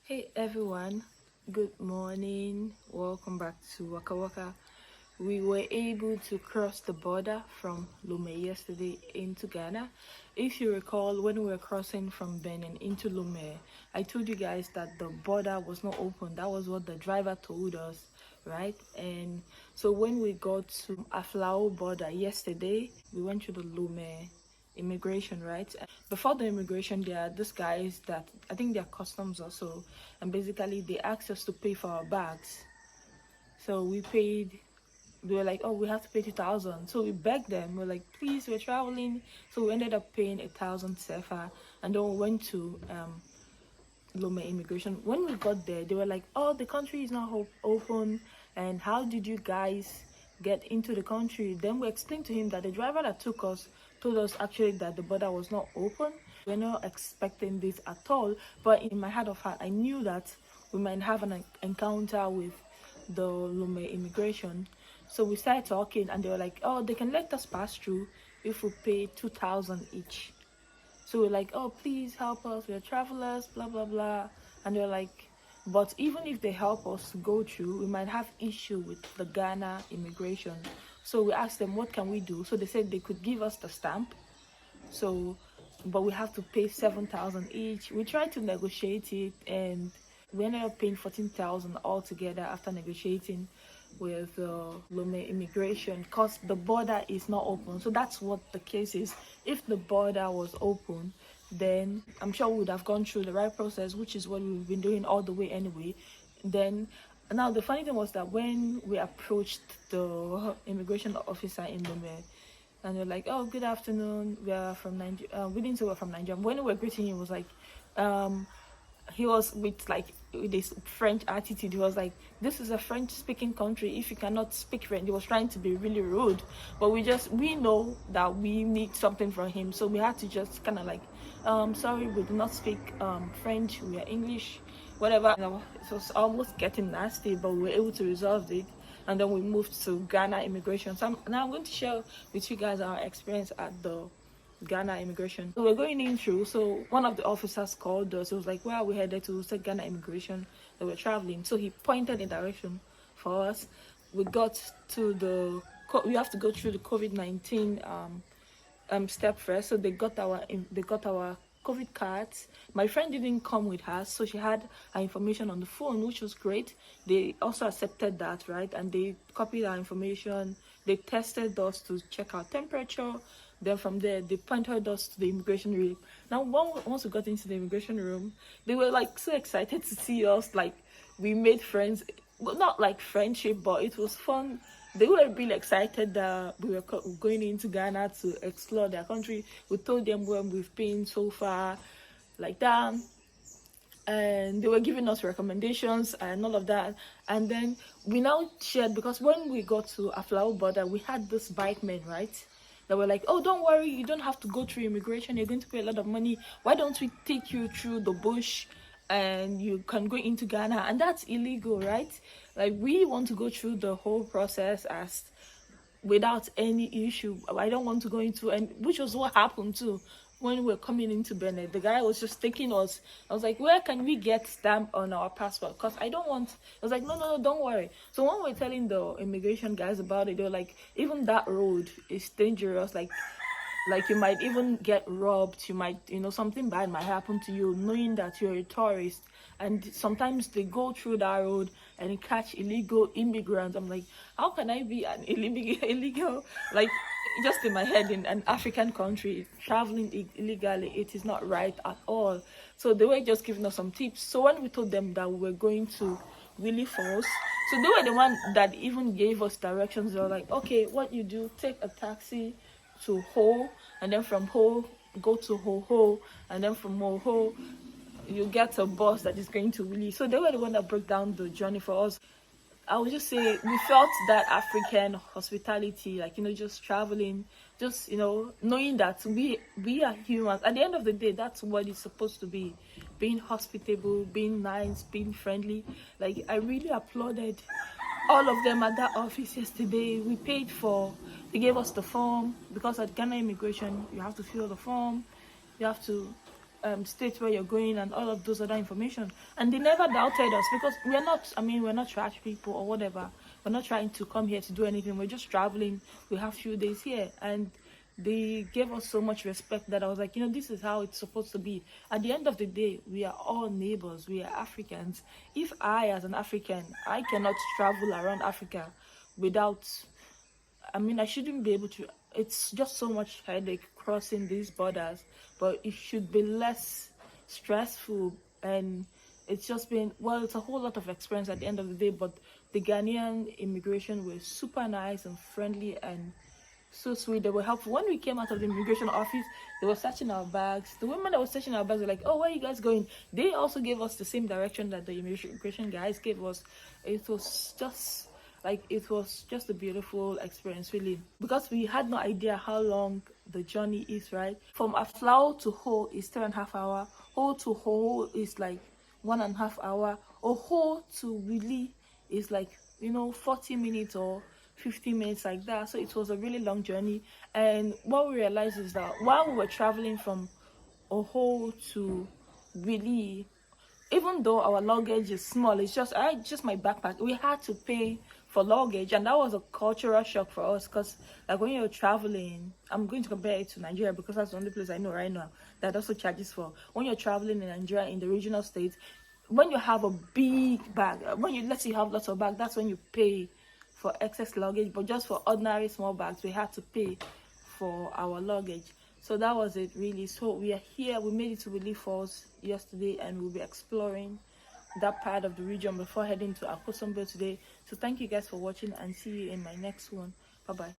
Hey everyone, good morning. Welcome back to Waka Waka. We were able to cross the border from Lome yesterday into Ghana. If you recall, when we were crossing from Benin into Lome, I told you guys that the border was not open. That was what the driver told us, right? And so when we got to Aflao border yesterday, we went to the Lome immigration, right? Before the immigration, there are these guys that I think they're customs also, and basically they asked us to pay for our bags. So we paid. They were like, "Oh, we have to pay 2,000." So we begged them. We're like, "Please, we're traveling." So we ended up paying 1,000 sefa, and then we went to Lome immigration. When we got there, they were like, "Oh, the country is not open, and how did you guys get into the country?" Then we explained to him that the driver that took us told us actually that the border was not open. We're not expecting this at all, but in my heart of heart, I knew that we might have an encounter with the Lome immigration. So we started talking, and they were like, "Oh, they can let us pass through if we pay 2,000 each." So we're like, "Oh, please help us. We're travelers, blah blah blah." And they're like, "But even if they help us to go through, we might have issue with the Ghana immigration." So we asked them, "What can we do?" So they said they could give us the stamp. So, but we have to pay 7,000 each. We tried to negotiate it, and we ended up paying 14,000 altogether after negotiating with Lome immigration because the border is not open. So that's what the case is. If the border was open, then I'm sure we would have gone through the right process, which is what we've been doing all the way anyway. Then now the funny thing was that when we approached the immigration officer in Lome, and they're like, "Oh, good afternoon. We are from Nigeria." We didn't say we're from Nigeria. When we were greeting him, he was like, he was with this French attitude. He was like, "This is a French speaking country. If you cannot speak French," he was trying to be really rude. But we know that we need something from him, so we had to just kind of like, "Sorry, we do not speak French. We are English, whatever." It was almost getting nasty, but we were able to resolve it. And then we moved to Ghana immigration. So now I'm going to share with you guys our experience at the Ghana immigration. So we're going in through. So one of the officers called us. It was like, "Where are we headed to?" Said Ghana immigration, that we're traveling. So he pointed in direction for us. We got to we have to go through the COVID-19 step first. So they got our COVID cards. My friend didn't come with her, so she had her information on the phone, which was great. They also accepted that, right? And they copied our information. They tested us to check our temperature. Then from there, they pointed us to the immigration room. Now, once we got into the immigration room, they were like so excited to see us. Like we made friends, well, not like friendship, but it was fun. They were really excited that we were going into Ghana to explore their country. We told them where we've been so far, like that, and they were giving us recommendations and all of that. And then we now shared, because when we got to Aflao border, we had this bike men, right? That were like, "Oh, don't worry, you don't have to go through immigration. You're going to pay a lot of money. Why don't we take you through the bush and you can go into Ghana?" And that's illegal, right? Like, we want to go through the whole process as without any issue. I don't want to go into, and which was what happened too. When we were coming into Benin, the guy was just taking us. I was like, "Where can we get stamp on our passport?" Because I don't want. I was like, "No, no, no, don't worry." So when we were telling the immigration guys about it, they were like, "Even that road is dangerous. Like you might even get robbed. You might, something bad might happen to you, knowing that you're a tourist." And sometimes they go through that road and catch illegal immigrants. I'm like, how can I be an illegal, like, just in my head, in an African country traveling illegally? It is not right at all. So they were just giving us some tips. So when we told them that we were going to Willie Falls, so they were the one that even gave us directions. They were like, "Okay, what you do, take a taxi to Ho, and then from Ho go to Ho, and then from Ho you get a bus that is going to Willie." So they were the one that broke down the journey for us. I would just say we felt that African hospitality, like, just traveling, just, knowing that we are humans. At the end of the day, that's what it's supposed to be. Being hospitable, being nice, being friendly. Like, I really applauded all of them at that office yesterday. They gave us the form, because at Ghana immigration, you have to fill the form. You have to state where you're going and all of those other information. And they never doubted us, because we're not trash people or whatever. We're not trying to come here to do anything. We're just traveling. We have few days here, and they gave us so much respect that I was like, this is how it's supposed to be. At the end of the day, we are all neighbors. We are Africans. If I, as an African, I cannot travel around Africa without, I shouldn't be able to. It's just so much headache crossing these borders, but it should be less stressful. And it's just been, it's a whole lot of experience at the end of the day. But the Ghanaian immigration were super nice and friendly and so sweet. They were helpful. When we came out of the immigration office, they were searching our bags. The women that were searching our bags were like, "Oh, where are you guys going?" They also gave us the same direction that the immigration guys gave us. It was just a beautiful experience, really, because we had no idea how long the journey is, right? From Aflao to Ho is 3.5 hours. Ho to Ho is like 1.5 hours. Or Ho to Willy is like 40 minutes or 15 minutes, like that. So it was a really long journey. And what we realized is that while we were traveling from Oho to Willy, even though our luggage is small, it's just my backpack, we had to pay for luggage. And that was a cultural shock for us, because like when you're traveling, I'm going to compare it to Nigeria because that's the only place I know right now that also charges for. When you're traveling in Nigeria, in the regional states, when you have a big bag, let's say you have lots of bags, that's when you pay for excess luggage. But just for ordinary small bags, we had to pay for our luggage. So that was it, really. So we are here. We made it to Relief Falls yesterday, and we'll be exploring that part of the region before heading to Cotonou today. So thank you guys for watching, and see you in my next one. Bye bye.